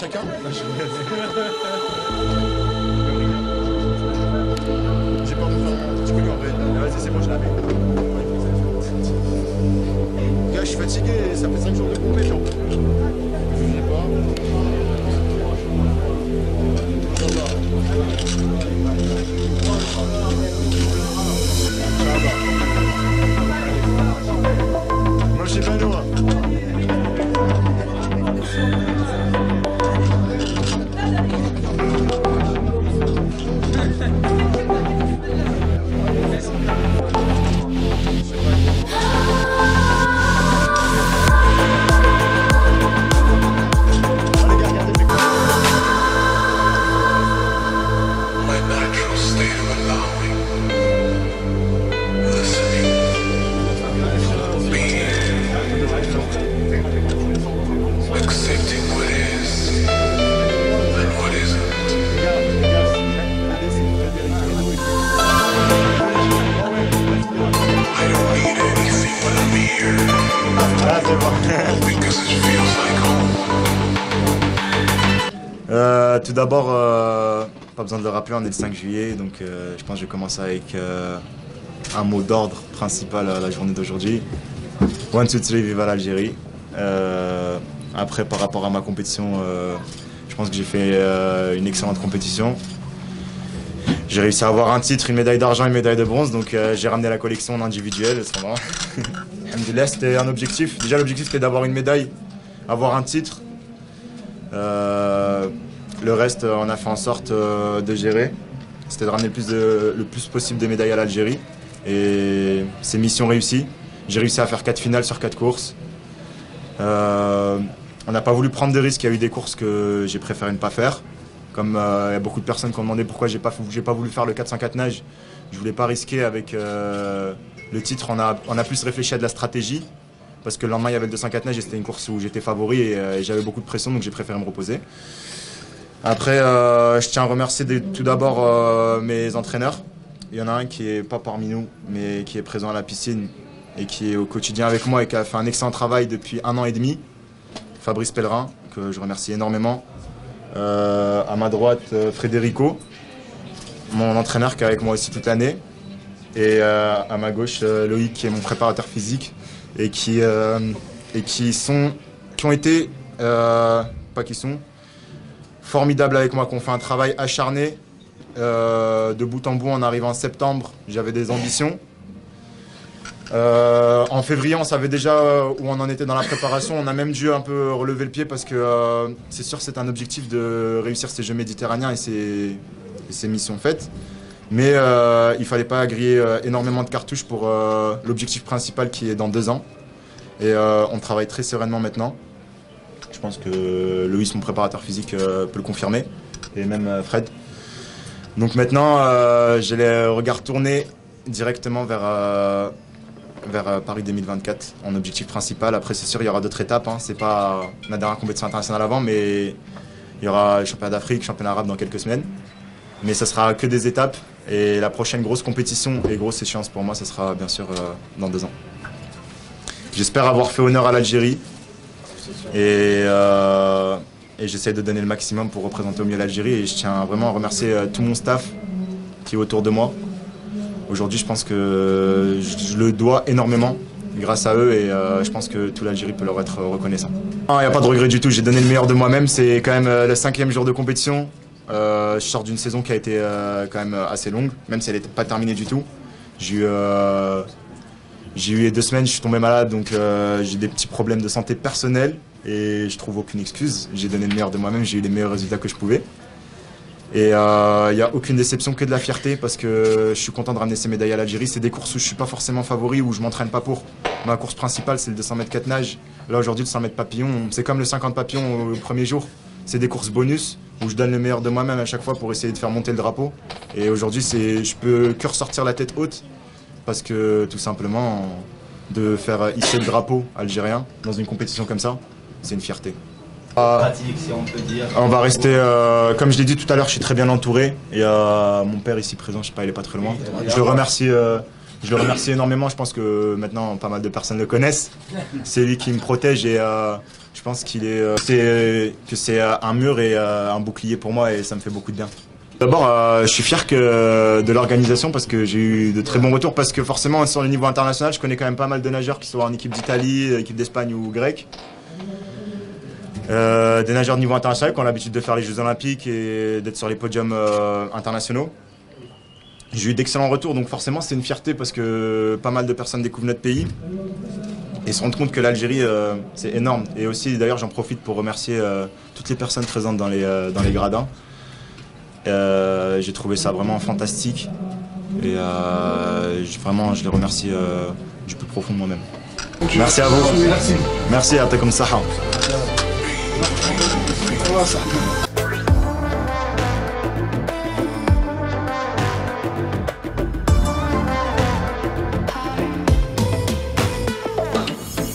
chacun. J'ai peur de faire un petit peu en vrai. Vas-y, c'est bon, je l'avais. Gars, je suis fatigué, ça fait 5 jours de compétition. Je sais pas. Moi, je sais pas, nous. Tout d'abord, pas besoin de le rappeler, on est le 5 juillet, donc je pense que je vais commencer avec un mot d'ordre principal à la journée d'aujourd'hui. 1, 2, 3, viva l'Algérie. Après, par rapport à ma compétition, je pense que j'ai fait une excellente compétition. J'ai réussi à avoir un titre, une médaille d'argent et une médaille de bronze, donc j'ai ramené la collection en individuel. Alhamdoulilah, c'était un objectif. Déjà, l'objectif c'était d'avoir une médaille, avoir un titre. Le reste, on a fait en sorte de gérer. C'était de ramener le plus possible de médailles à l'Algérie. Et c'est mission réussie. J'ai réussi à faire 4 finales sur 4 courses. On n'a pas voulu prendre de risques. Il y a eu des courses que j'ai préféré ne pas faire. Comme il y a beaucoup de personnes qui ont demandé pourquoi j'ai pas voulu faire le 404 nage. Je voulais pas risquer avec le titre. On a plus réfléchi à de la stratégie. Parce que le lendemain, il y avait le 204 nage et c'était une course où j'étais favori et j'avais beaucoup de pression, donc j'ai préféré me reposer. Après, je tiens à remercier tout d'abord mes entraîneurs. Il y en a un qui n'est pas parmi nous, mais qui est présent à la piscine et qui est au quotidien avec moi et qui a fait un excellent travail depuis 1 an et demi. Fabrice Pellerin, que je remercie énormément. À ma droite, Frédérico, mon entraîneur qui est avec moi aussi toute l'année. Et à ma gauche, Loïc, qui est mon préparateur physique. Et qui ont été formidables avec moi, qui ont fait un travail acharné de bout en bout. En arrivant en septembre, j'avais des ambitions. En février, on savait déjà où on en était dans la préparation. On a même dû un peu relever le pied parce que c'est sûr c'est un objectif de réussir ces Jeux méditerranéens et ces missions faites. Mais il ne fallait pas griller énormément de cartouches pour l'objectif principal qui est dans 2 ans. Et on travaille très sereinement maintenant. Je pense que Loïs, mon préparateur physique, peut le confirmer. Et même Fred. Donc maintenant, j'ai les regards tournés directement vers Paris 2024 en objectif principal. Après, c'est sûr, il y aura d'autres étapes. Hein. C'est pas ma dernière compétition internationale avant, mais il y aura le championnat d'Afrique, championnat arabe dans quelques semaines. Mais ça sera que des étapes. Et la prochaine grosse compétition et grosse échéance pour moi, ce sera bien sûr dans 2 ans. J'espère avoir fait honneur à l'Algérie. Et j'essaie de donner le maximum pour représenter au mieux l'Algérie. Et je tiens vraiment à remercier tout mon staff qui est autour de moi. Aujourd'hui, je pense que je le dois énormément grâce à eux et je pense que toute l'Algérie peut leur être reconnaissant. Il n'y a pas de regret du tout, j'ai donné le meilleur de moi-même. C'est quand même le 5e jour de compétition. Je sors d'une saison qui a été quand même assez longue, même si elle n'était pas terminée du tout. J'ai eu 2 semaines, je suis tombé malade, donc j'ai des petits problèmes de santé personnelle et je trouve aucune excuse. J'ai donné le meilleur de moi-même, j'ai eu les meilleurs résultats que je pouvais. Et il n'y a aucune déception, que de la fierté parce que je suis content de ramener ces médailles à l'Algérie. C'est des courses où je ne suis pas forcément favori, où je ne m'entraîne pas pour. Ma course principale, c'est le 200 mètres 4 nages. Là, aujourd'hui, le 100 mètres papillon, c'est comme le 50 papillon au premier jour. C'est des courses bonus où je donne le meilleur de moi-même à chaque fois pour essayer de faire monter le drapeau. Et aujourd'hui, je peux que ressortir la tête haute parce que tout simplement, de faire hisser le drapeau algérien dans une compétition comme ça, c'est une fierté. Pratique, si on peut dire. On va rester, comme je l'ai dit tout à l'heure, je suis très bien entouré. Il y a mon père ici présent, je sais pas, il est pas très loin. Je le remercie Je le remercie énormément, je pense que maintenant pas mal de personnes le connaissent. C'est lui qui me protège et je pense que c'est un mur et un bouclier pour moi et ça me fait beaucoup de bien. D'abord, je suis fier de l'organisation parce que j'ai eu de très bons retours parce que forcément sur le niveau international, je connais quand même pas mal de nageurs qui sont en équipe d'Italie, équipe d'Espagne ou grecque. Des nageurs de niveau international qui ont l'habitude de faire les Jeux Olympiques et d'être sur les podiums internationaux. J'ai eu d'excellents retours, donc forcément c'est une fierté parce que pas mal de personnes découvrent notre pays et se rendent compte que l'Algérie c'est énorme. Et aussi d'ailleurs j'en profite pour remercier toutes les personnes présentes dans les gradins. J'ai trouvé ça vraiment fantastique et vraiment je les remercie du plus profond de moi-même. Merci à vous. Merci à toi comme ça.